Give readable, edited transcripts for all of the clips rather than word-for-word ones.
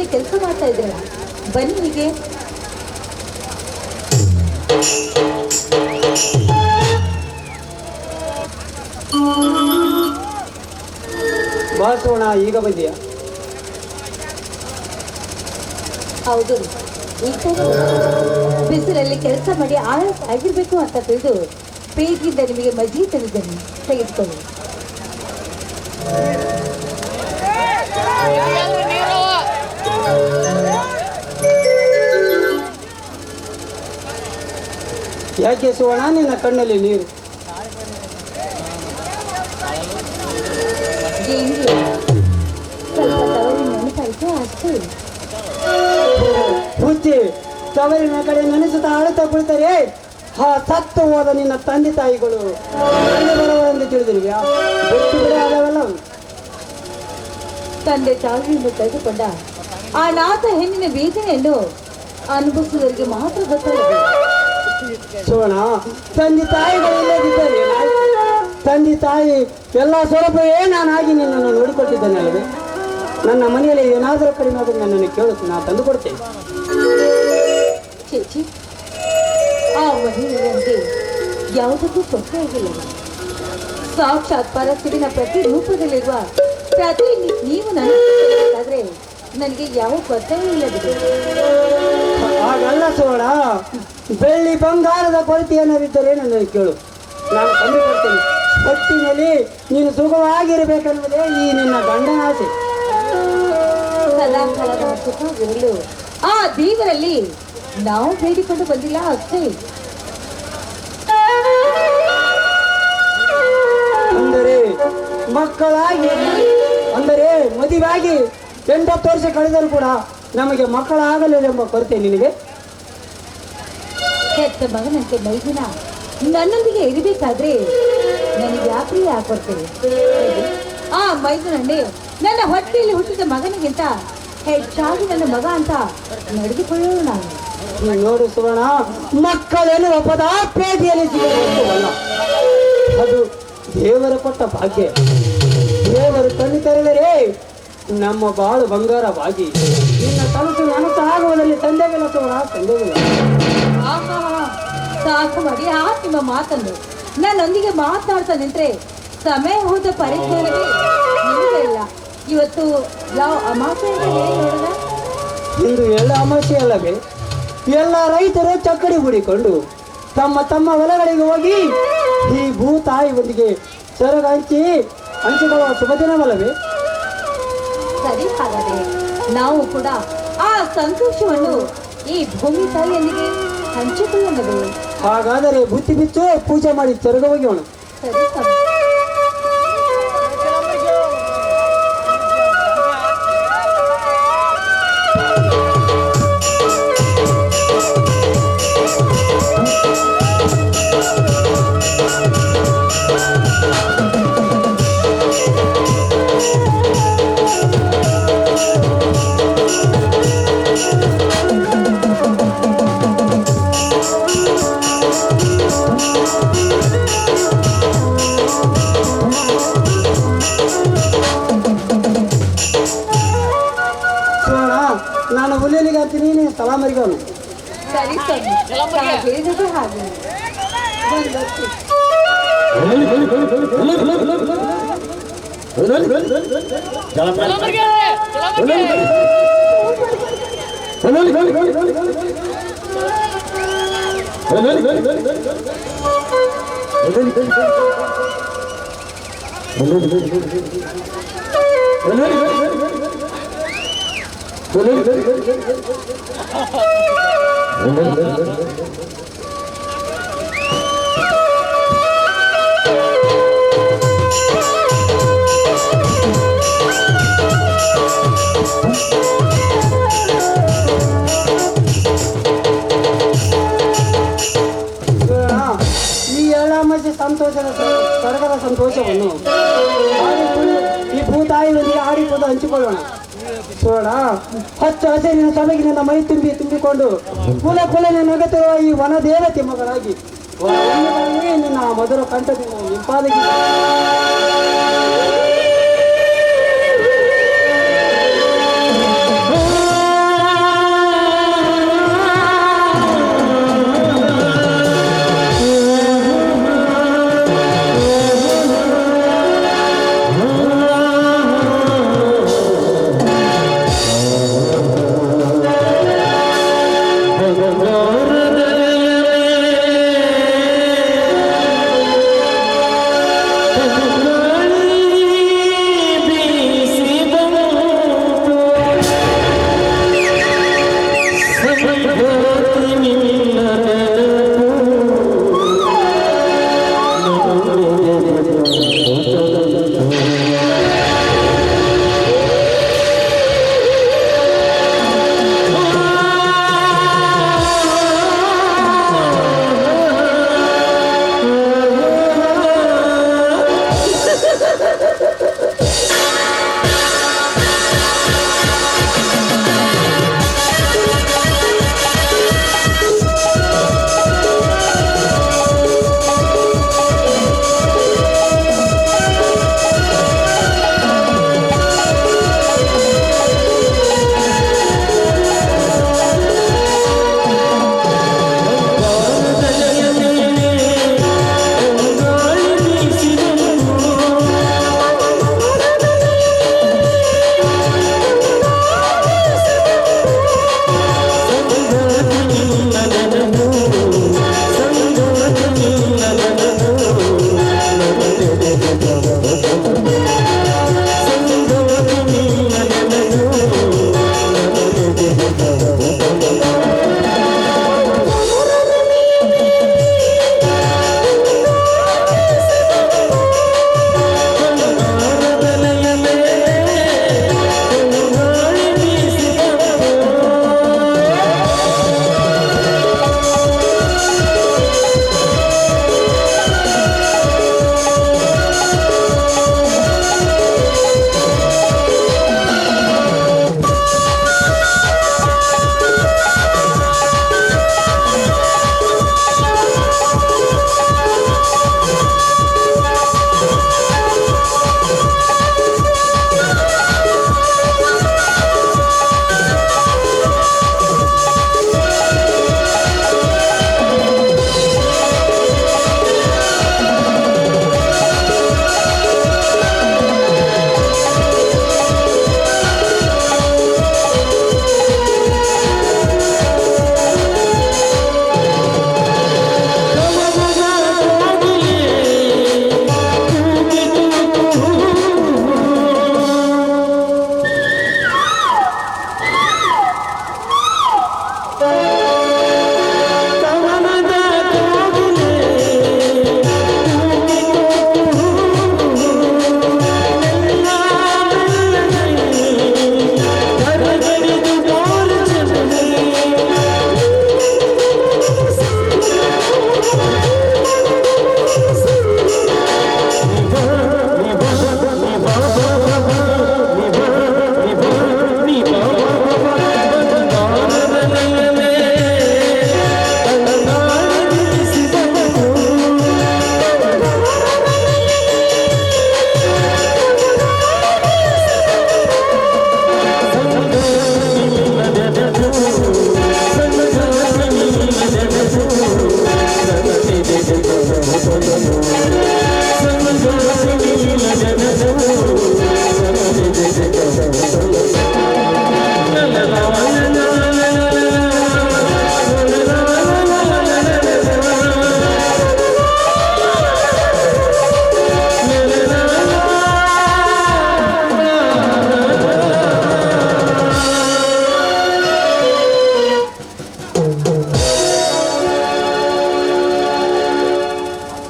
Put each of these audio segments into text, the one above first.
ಬೀದಿಯಲ್ಲಿ ಕೆಲಸ ಮಾಡ್ತಾ ಇದ್ದೀರಾ, ಬನ್ನಿ ಹೀಗೆ. ಬಾಸೋಣ ಈಗ ಬಂದಿಯಾ? ಹೌದು, ಈಗ ಬಿಸಿಲಲ್ಲಿ ಕೆಲಸ ಮಾಡಿ ಆಯಾಸ ಆಗಿರ್ಬೇಕು ಅಂತ ತಿಳಿದು ಪೇಟಿಯಿಂದ ನಿಮಗೆ ಮಜ್ಜಿಗೆ ತಂದಿದ್ದೇನೆ, ತೆಗೆದುಕೊಳ್ಳಿ. ಯಾಕೆ ಸುವರ್ಣ ನಿನ್ನ ಕಣ್ಣಲ್ಲಿ ನೀರು? ಸ್ವಲ್ಪ ತವರಿನ ನೆನಪಾಯಿತು ಅಷ್ಟೇ. ಹುಚ್ಚಿ, ತವರಿನ ಕಡೆ ನೆನೆಸುತ್ತಾ ಅಳುತ್ತಾ ಕುಳಿತರೆ ಆ ಸತ್ತು ಹೋದ ನಿನ್ನ ತಂದೆ ತಾಯಿಗಳು ಬರುವರೆಂದು ತಿಳಿದಿರುವ್ಯಾ? ಬಿಟ್ಟು ಬಿಡ ಅದವೆಲ್ಲ. ತಂದೆ ತಾಯಿಯನ್ನು ತೆಗೆದುಕೊಂಡ ಆ ನಾಥ ಹೆಣ್ಣಿನ ವೇದನೆಯನ್ನು ಅನುಭವಿಸುವವರಿಗೆ ಮಾತ್ರ ಗೊತ್ತಾಗಬೇಕು. ಸುವರ್ಣ, ತಂದೆ ತಾಯಿಗಳು ಇಲ್ಲದಿದ್ದರೆ ತಂದೆ ತಾಯಿ ಎಲ್ಲ ಸ್ವರೂಪವೇ ನಾನಾಗಿ ನಿನ್ನನ್ನು ನೋಡಿಕೊಟ್ಟಿದ್ದೇನೆ ಅಲ್ಲವೇ? ನನ್ನ ಮನೆಯಲ್ಲಿ ಏನಾದರೂ ಕಡಿಮೆ ಆದರೂ ನನ್ನನ್ನು ಕೇಳುತ್ತೆ, ನಾನು ತಂದು ಕೊಡ್ತೇನೆ. ಚೇಚಿ, ಆ ಮಹಿಳೆಯಂತೆ ಯಾವುದಕ್ಕೂ ತೊಂದರೆ ಆಗಿಲ್ಲ. ಸಾಕ್ಷಾತ್ ಪರಶಿವನ ಪ್ರತಿ ರೂಪದಲ್ಲಿರುವ ಪ್ರತಿ ನೀವು ನನಗಾದ್ರೆ ನನಗೆ ಯಾವ ಕೊರತೆಯೂ ಇಲ್ಲದಿದೆ. ಹಾಗಲ್ಲ ಸುವರ್ಣ, ಬೆಳ್ಳಿ ಬಂಗಾರದ ಕೊರತೆ ಏನಾದಿದ್ದರೆ ನನ್ನನ್ನು ಕೇಳು, ನಾನು ತಂದು ಕೊಡ್ತೇನೆ. ಹೊಟ್ಟಿನಲ್ಲಿ ನೀನು ಸುಖವಾಗಿರಬೇಕನ್ನುವುದೇ ಈ ನಿನ್ನ ಗಂಡನ ಆಸೆ. ಸದಾಕಾಲದ ಸುಖವಿರಲು ಆ ದೇವರಲ್ಲಿ ನಾವು ಬೇಡಿಕೊಂಡು ಬಂದಿಲ್ಲ ಅಷ್ಟೇ. ಅಂದರೆ ಮಕ್ಕಳಾಗಿ, ಅಂದರೆ ಮದುವೆಯಾಗಿ 80 ವರ್ಷ ಕಳೆದರೂ ಕೂಡ ನಮಗೆ ಮಕ್ಕಳಾಗಲಿಲ್ಲ ಕೊರತೆ ನಿನಗೆ? ಹೆತ್ತ ಮಗನಂತೆ ಮೈದಿನ ನನ್ನೊಂದಿಗೆ ಇರಬೇಕಾದ್ರೆ ನನಗೆ ಯಾಕ್ರಿ ಹಾಕೊಡ್ತೇನೆ? ಆ ಮೈದನನ್ನೇ ನನ್ನ ಹೊಟ್ಟೆಯಲ್ಲಿ ಹುಟ್ಟಿದ ಮಗನಿಗಿಂತ ಹೆಚ್ಚಾಗಿ ನನ್ನ ಮಗ ಅಂತ ನಡೆದುಕೊಳ್ಳೋಣ ನಾನು. ನೋಡು ಸುವರ್ಣ, ಮಕ್ಕಳೆನ್ನುವ ಪದ ಪೇಟೆಯಲ್ಲಿ ಸಿಗಲ್ಲ, ಅದು ದೇವರು ಕೊಟ್ಟ ಭಾಗ್ಯ. ದೇವರು ಕಣ್ಣು ತೆರೆದರೆ ನಮ್ಮ ಬಾಳು ಬಂಗಾರವಾಗಿ ನಿನ್ನ ಕನಸು ನನಸು ಆಗುವುದರಲ್ಲಿ ಸಂದೇಹವಿಲ್ಲ ಸುವರ್ಣ, ಸಂದೇಹವಿಲ್ಲ. ಸಾಕು ಮಾಡಿ ಆ ನಿಮ್ಮ ಮಾತನ್ನು ನನ್ನೊಂದಿಗೆ ಮಾತನಾಡ್ತಾ ನಿಂತ್ರೆ ಸಮಯ ಹೋದ ಪರಿಜ್ಞಾನವೇ ನಿಮಗೆ ಇಲ್ಲ. ಇವತ್ತು ಯಾವ ಅಮಾಸೆ ಅಂತ ಹೇಳಿ ನೋಡೋಣ. ಇಂದು ಎಲ್ಲ ಅಮಾಸೆ ಅಲ್ಲವೇ? ಎಲ್ಲ ರೈತರು ಚಕ್ಕಡಿ ಹುಡಿಕೊಂಡು ತಮ್ಮ ತಮ್ಮ ಹೊಲಗಳಿಗೆ ಹೋಗಿ ಈ ಭೂತಾಯಿ ಒಂದಿಗೆ ಸೆರಗ ಹಂಚಿಕೊಳ್ಳುವ ಶುಭ ದಿನವಲ್ಲವೇ? ಸರಿ, ಹಾಗಾದರೆ ನಾವು ಕೂಡ ಆ ಸಂತೋಷವನ್ನು ಈ ಭೂಮಿ ತಾಯಿಯೊಂದಿಗೆ ಹಂಚಿಕೊಳ್ಳೋಣವೇ? ಹಾಗಾದರೆ ಬುತ್ತಿ ಬಿಚ್ಚು, ಪೂಜೆ ಮಾಡಿ ಸೆರಗ ಹೋಗೋಣ. ಸರಿ ಸರಿ. ನಾನು ಹುಲಿಯಲಿಗೆ ಅಂತ ನೀನು ಸಲಾಮರಿಗವನು. ಸರಿ ಸರಿ, ಹೇಳಿದ್ರೆ ಹಾಗೆ ಸಂತೋಷದ ಸ್ವರ್ಗದ ಸಂತೋಷವನ್ನು ಈ ಭೂತಾಯಿಯೊಂದಿಗೆ ಆಡಿಕೊಂಡು ಹಂಚಿಕೊಳ್ಳೋಣ. ಸೋಡ ಹಚ್ಚ ಹಸಿರಿನ ಸಭೆಗೆ ನನ್ನ ಮೈ ತುಂಬಿಕೊಂಡು ಕುಲ ಕುಲನೆ ನಗುತ್ತಿರುವ ಈ ವನ ದೇವತೆ ಮಗಳಾಗಿ ನಿನ್ನ ಮಧುರ ಕಂಠದಿಂದ ನಿಂಪಾದಗಿ ಕವನದ ಕೋಗಿಲೆ ಎಲ್ಲ ಕರಗಡಿದು ಬೋರು ಚೆಲುವೆ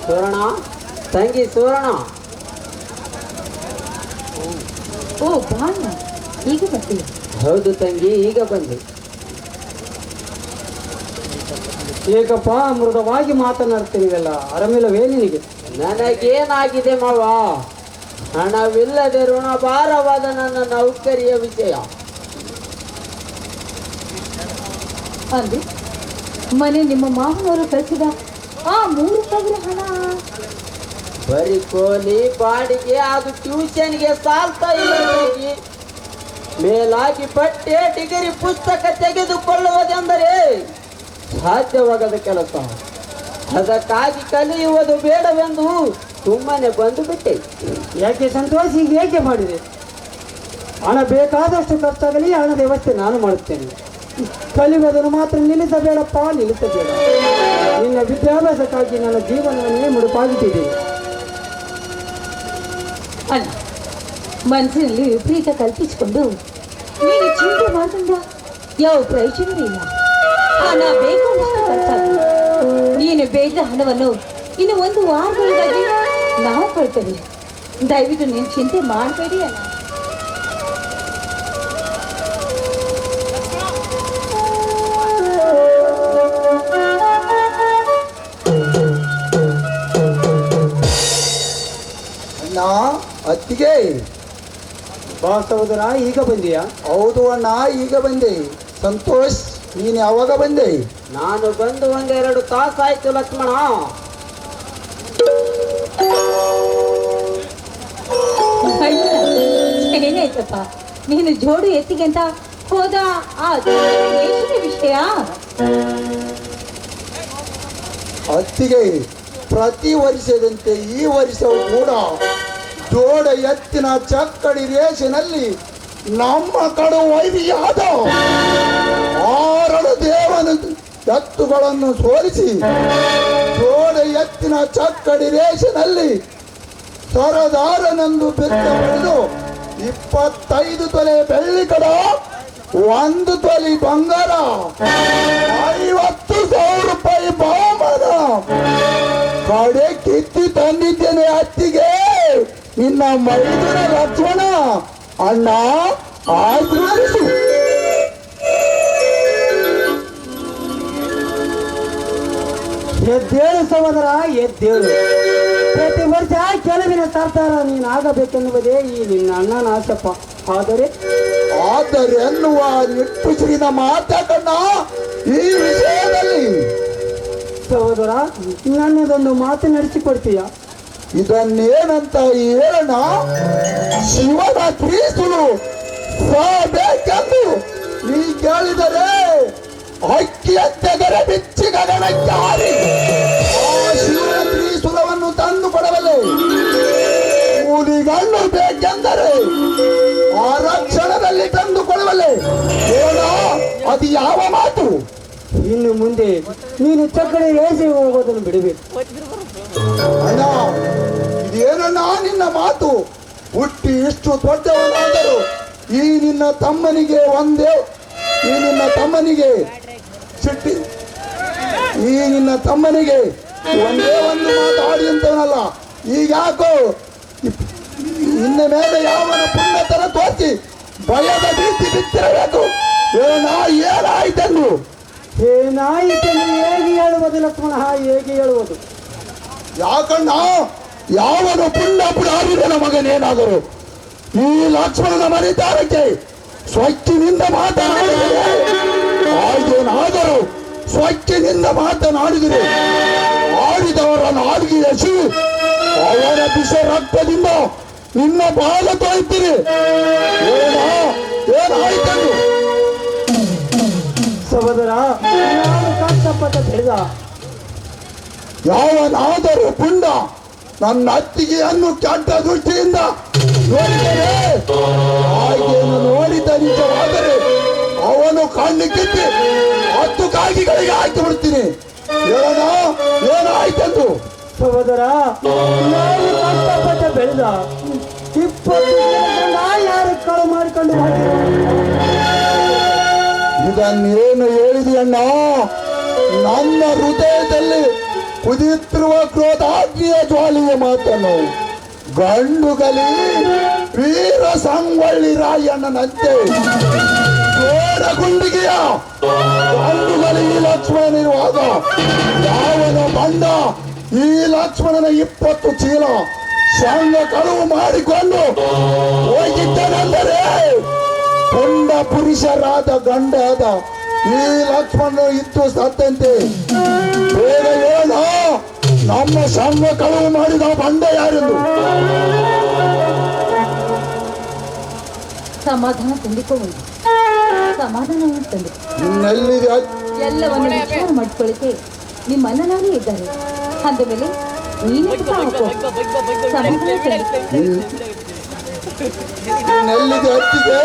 ಸುವರ್ಣ ತಂಗಿ ಸುವರ್ಣ ಓ ಬಾಣ ಈಗ ಬರ್ತೀವಿ. ಹೌದು ತಂಗಿ ಈಗ ಬಂದೆ. ಏಕಪ್ಪ ಮೃದುವಾಗಿ ಮಾತನಾಡ್ತೀನಿವಲ್ಲ ಆರಾಮಿಲ್ಲವೇ ನಿನಗೆ? ನನಗೇನಾಗಿದೆ ಮಾವ? ಹಣವಿಲ್ಲದೆ ಋಣಭಾರವಾದ ನನ್ನ ನೌಕರಿಯ ವಿಷಯ. ಅಂದ್ರೆ ಮನೆ ನಿಮ್ಮ ಮಾವನವರು ಕಳಿಸಿದ ಆ 3,000 ಹಣ ಬರೀ ಕೋಲಿ ಬಾಡಿಗೆ ಅದು ಟ್ಯೂಷನ್ಗೆ ಸಾಲ್ತಾ ಇಲ್ಲ ತಂಗಿ. ಮೇಲಾಗಿ ಬಟ್ಟೆ ಡಿಗ್ರಿ ಪುಸ್ತಕ ತೆಗೆದುಕೊಳ್ಳುವುದೆಂದರೆ ಸಾಧ್ಯವಾಗದ ಕೆಲಸ. ಅದಕ್ಕಾಗಿ ಕಲಿಯುವುದು ಬೇಡವೆಂದು ಸುಮ್ಮನೆ ಬಂದು ಬಿಟ್ಟೆ. ಯಾಕೆ ಸಂತೋಷ್ ಈಗ ಏಕೆ ಮಾಡಿದೆ? ಹಣ ಬೇಕಾದಷ್ಟು ಖರ್ಚಾಗಲಿ ಹಣದ ವ್ಯವಸ್ಥೆ ನಾನು ಮಾಡುತ್ತೇನೆ. ಕಲಿಯುವುದನ್ನು ಮಾತ್ರ ನಿಲ್ಲಿಸಬೇಡಪ್ಪ, ನಿಲ್ಲಿಸಬೇಡ. ನಿನ್ನ ವಿದ್ಯಾಭ್ಯಾಸಕ್ಕಾಗಿ ನನ್ನ ಜೀವನವನ್ನೇ ಮುಡುಪಾಗಿಟ್ಟಿದ್ದೀನಿ. ಅಲ್ಲ, ಮನಸ್ಸಿನಲ್ಲಿ ವಿಪರೀತ ಕಲ್ಪಿಸಿಕೊಂಡು ನೀನು ಚಿಂತೆ ಮಾಡಿದ ಯಾವ ಪ್ರಯೋಜನವೂ ಇಲ್ಲ. ಹಣ ಬೇಕಾದಷ್ಟು ಖರ್ಚಾಗಲಿ. ನೀನು ಬೇಡ ಹಣವನ್ನು ಇನ್ನು 1 ವಾರದೊಳಗಾಗಿ ನಾವು ಕೊಡ್ತೇವೆ. ದಯವಿಟ್ಟು ನೀನು ಚಿಂತೆ ಮಾಡಬೇಡಿ ಅಲ್ಲ. ಅಣ್ಣ ಅತ್ತಿಗೆ. ಬಾ ಸಹೋದರ, ಈಗ ಬಂದೀಯಾ? ಹೌದು ಅಣ್ಣ, ಈಗ ಬಂದೆ. ಸಂತೋಷ್, ನೀನು ಯಾವಾಗ ಬಂದೆ? ನಾನು ಬಂದು 1-2 ತಾಸಾಯ್ತು ಲಕ್ಷ್ಮಣ. ಏನಾಯ್ತಪ್ಪ, ನೀನು ಜೋಡು ಎತ್ತಿಗೆ ಅಂತ ಹೋದ ಆ ದೇಶದ ವಿಷಯ? ಅತ್ತಿಗೆ, ಪ್ರತಿ ವರ್ಷದಂತೆ ಈ ವರ್ಷವೂ ಕೂಡ ಜೋಡ ಎತ್ತಿನ ಚಕ್ಕಡಿ ರೇಷಿನಲ್ಲಿ ನಮ್ಮ ಕಡು ವೈರಿಯಾದ 6 ದೇವನ ಎತ್ತುಗಳನ್ನು ಸೋಲಿಸಿ ಜೋಡ ಎತ್ತಿನ ಚಕ್ಕಡಿ ರೇಷಿನಲ್ಲಿ ಸರದಾರನೆಂದು ಬಿತ್ತ ಹೊಡೆದು 25 ತೊಲೆ ಬೆಳ್ಳಿ ಕಡ 1 ತೊಲೆ ಬಂಗಾರ 50,000 ರೂಪಾಯಿ ಬಹುಮಾನ ಕಡೆ ಕಿತ್ತಿ ತಂದಿದ್ದೇನೆ ಅತ್ತಿಗೆ. ನಿನ್ನ ಮೈದುನ ಲಕ್ಷ್ಮಣ ಅಣ್ಣ ಆಶೀರ್ವದಿಸು. ಎದ್ದೇಳು ಸಹೋದರ, ಎದ್ದೇಳು. ಪ್ರತಿ ವರ್ಷ ಕೆಲವಿನ ಸರ್ದಾರ ನೀನು ಆಗಬೇಕೆನ್ನುವುದೇ ಈ ನಿನ್ನ ಅಣ್ಣನ ಆಸೆಪ್ಪ. ಆದರೆ ಎನ್ನುವ ನಿಟ್ಟುಸಿರಿನ ಮಾತಕಣ್ಣ ಈ ವಿಷಯದಲ್ಲಿ. ಸಹೋದರ, ನನ್ನದೊಂದು ಮಾತು ನಡೆಸಿಕೊಡ್ತೀಯ? ಇದನ್ನೇನಂತ ಹೇಳೋಣ? ಶಿವನ ಕ್ರೀಸ್ತನು ಸಾಬೇಕೆಂದು ನೀ ಕೇಳಿದರೆ ಅಕ್ಕಿಯಂತೆದರೆ ಬಿಚ್ಚಿ ಗಗನಕ್ಕೆ ಹಾರಿ ಆ ಶಿವನ ಕ್ರೀಸ್ತುಲವನ್ನು ತಂದು ಕೊಡಬಲ್ಲೆ. ಕೂಲಿಗಣ್ಣು ಬೇಕೆಂದರೆ ಆ ರಕ್ಷಣದಲ್ಲಿ ತಂದು ಕೊಡಬಲ್ಲೆ. ಹೇಳ, ಅದು ಯಾವ ಮಾತು? ಇನ್ನು ಮುಂದೆ ನೀನು ಚಕ್ಕಡೆ ಏಸಿ ಹೋಗೋದನ್ನು ಬಿಡಬೇಕು. ಅಣ್ಣ, ಇದೇನಣ್ಣ ನಿನ್ನ ಮಾತು? ಹುಟ್ಟಿ ಇಷ್ಟು ದೊಡ್ಡವನಾದರೂ ಈ ನಿನ್ನ ತಮ್ಮನಿಗೆ ಈ ನಿನ್ನ ತಮ್ಮನಿಗೆ ಒಂದೇ ಒಂದು ಮಾತಾಡಿ ಅಂತವನಲ್ಲ, ಈಗ ಯಾಕೋ ಇನ್ನ ಮೇಲೆ ಯಾವನ ಪುಣ್ಯತನ ತೋರಿಸಿ ಭಯದ ಭೀತಿ ಬಿತ್ತಿರಬೇಕು. ಏನಾಯ್ತಂದು ಏನಾಯಿತೆಂದು ಹೇಗೆ ಹೇಳುವುದು ಲಕ್ಷ್ಮಣ, ಹೇಗೆ ಹೇಳುವುದು? ಯಾಕಣ್ಣ, ಯಾವನು ಪುಣ್ಯ ಪುಡಾರಿದನ ಮಗನೇನಾದರು ಈ ಲಕ್ಷ್ಮಣನ ಮರಿತಾರಕ್ಕೆ ಸ್ವಚ್ಛನಿಂದ ಮಾತನಾಡಿದರೆ ಹಾಗೇನಾದರೂ ಸ್ವಚ್ಛನಿಂದ ಮಾತನಾಡಿದರೆ ಆಡಿದವರ ನಾಡಿಗೆ ಎಸಿ ಅವರ ವಿಷ ರಕ್ತದಿಂದ ನಿನ್ನ ಬಾಲ ತೊಯ್ತೀರಿ. ಏನಾಯ್ತಂದು ಸಹೋದರ, ನಾನು ಕಷ್ಟಪಟ್ಟ ಬೆಳೆದ ಯಾವನಾದರೂ ಪುಂಡ ನನ್ನ ಅತ್ತಿಗೆಯನ್ನು ಕೆಟ್ಟ ದೃಷ್ಟಿಯಿಂದ ನೋಡಿದರೆ ಹಾಗೇನು ನೋಡಿದ ನಿಜವಾದರೆ ಅವನು ಕಣ್ಣು ಕಿತ್ತಿ 10 ಕಾಗಿಗಳಿಗೆ ಹಾಕಿ ಬಿಡ್ತೀನಿ. ಏನಾಯ್ತಂದು ಸಹೋದರ, ನಾನು ಕಷ್ಟಪಟ್ಟ ಬೆಳೆದ 20 ಗಂಡ ಯಾರು ಕಳು ಮಾಡಿಕೊಂಡು ಇದನ್ನೇನು ಹೇಳಿದೆಯಣ್ಣ? ನನ್ನ ಹೃದಯದಲ್ಲಿ ಕುದಿಯುತ್ತಿರುವ ಕ್ರೋಧಾಗ್ನಿಯ ಜ್ವಾಲೆಯ ಮಾತನ್ನು ಗಂಡುಗಲಿ ವೀರ ಸಂಗೊಳ್ಳಿ ರಾಯಣ್ಣನಂತೆ ಜೋರ ಗುಂಡಿಗೆಯ ಗಂಡುಗಲಿ ಲಕ್ಷ್ಮಣನಿರುವಾಗ ಯಾವನ ಬಂಡ ಈ ಲಕ್ಷ್ಮಣನ 20 ಚೀಲ ಸಂಘ ಕಳುವು ಮಾಡಿಕೊಂಡು ಹೋಗಿದ್ದನೆಂದರೆ ಪುಂಡ ಪುರುಷರಾದ ಗಂಡಾದ ಈ ಲಕ್ಷ್ಮಣ ಇತ್ತು ಸತ್ತಂತೆ. ಬೇಗ ಹೇಳ, ನಮ್ಮ ಸಂಘ ಕಳುವು ಮಾಡಿದ ಬಂಡ ಯಾರೆಂದು. ಸಮಾಧಾನ ತಂದುಕೊಳ್ಳಿ, ಸಮಾಧಾನವನ್ನು ತಂದು ಇನ್ನೆಲ್ಲಿದೆ ಎಲ್ಲವನ್ನು ವಿಚಾರ ಮಾಡಿಕೊಳ್ಳಿಕ್ಕೆ ನಿಮ್ಮ ಅಣ್ಣನಾರೇ ಇದ್ದಾರೆ. ಅಂದ ಮೇಲೆ ನೀನು ಇನ್ನೆಲ್ಲಿದೆ ಹತ್ತಿದೆ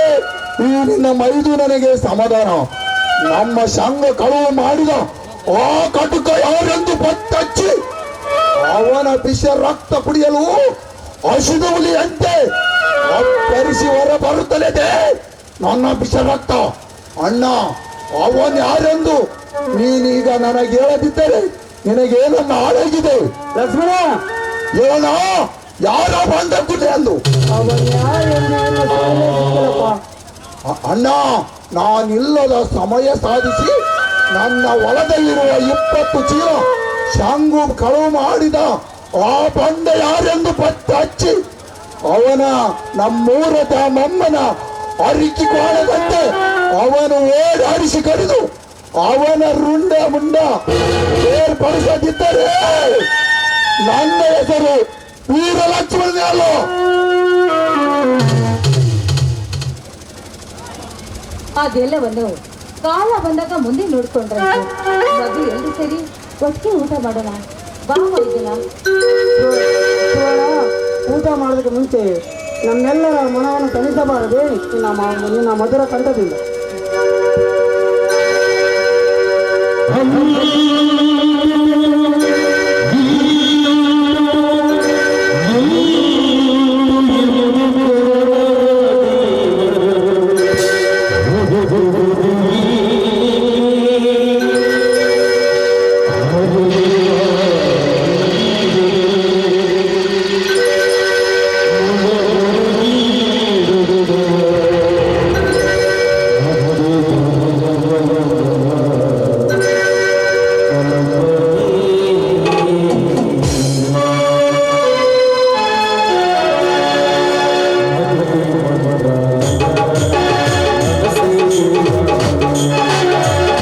ಈ ನಿನ್ನ ಮೈದು ನನಗೆ ಸಮಾಧಾನ. ನಮ್ಮ ಸಂಘ ಕಳುವು ಮಾಡಿದ ಆ ಕಟುಕ ಯಾರೆಂದು ಪತ್ತಚ್ಚಿ ಅವನ ವಿಷ ರಕ್ತ ಕುಡಿಯಲು ಹಸಿದ ಹುಲಿಯಂತೆ ಅಪ್ಪರಿಸಿ ಹೊರ ಬರುತ್ತಲಿದೆ ನನ್ನ ವಿಷ ರಕ್ತ. ಅಣ್ಣ, ಅವನ್ ಯಾರೆಂದು ನೀನೀಗ ನನಗೆ ಹೇಳದಿದ್ದರೆ ನಿನಗೇನನ್ನ ಹಾಳಾಗಿದೆ. ಲಕ್ಷ್ಮಣ, ಏನ ಯಾರ ಬಂದ ಕುಟೆ ಅಂದು ಅವನು ಯಾರು ಅಣ್ಣ, ನಾನಿಲ್ಲದ ಸಮಯ ಸಾಧಿಸಿ ನನ್ನ ಹೊಲದಲ್ಲಿರುವ 20 ಚೀಲ ಶಾಂಗು ಕಳುವು ಮಾಡಿದ ಆ ಬಂಡ ಯಾರೆಂದು ಪತ್ತೆ ಹಚ್ಚಿ ಅವನ ನಮ್ಮೂರದ ಮೊಮ್ಮನ ಅರಿಕಿ ಕೋಣದಂತೆ ಅವನು ಓಡಾಡಿಸಿ ಕರೆದು ಅವನ ರುಂಡ ಮುಂಡ ಬೇರ್ಪಡಿಸದಿದ್ದರೆ ನನ್ನ ಹೆಸರು ವೀರ ಲಕ್ಷ್ಮಣನೇ ಅಲ್ಲ. ಅದೆಲ್ಲವನ್ನು ಕಾಲ ಬಂದಾಗ ಮುಂದೆ ನೋಡ್ಕೊಂಡ್ರೆ ಮಗು ಎಲ್ರು ಸರಿ ಒಟ್ಟಿಗೆ ಊಟ ಮಾಡೋಣ. ಬಾ ಹೋಯ್ತಲ್ಲ, ಊಟ ಮಾಡೋದಕ್ಕೆ ಮುಂಚೆ ನಮ್ಮೆಲ್ಲರ ಮನವನ್ನು ತಣಿಸಬಾರದೆ ನಿನ್ನ ಮಧುರ ಕಂಠದಿಂದ.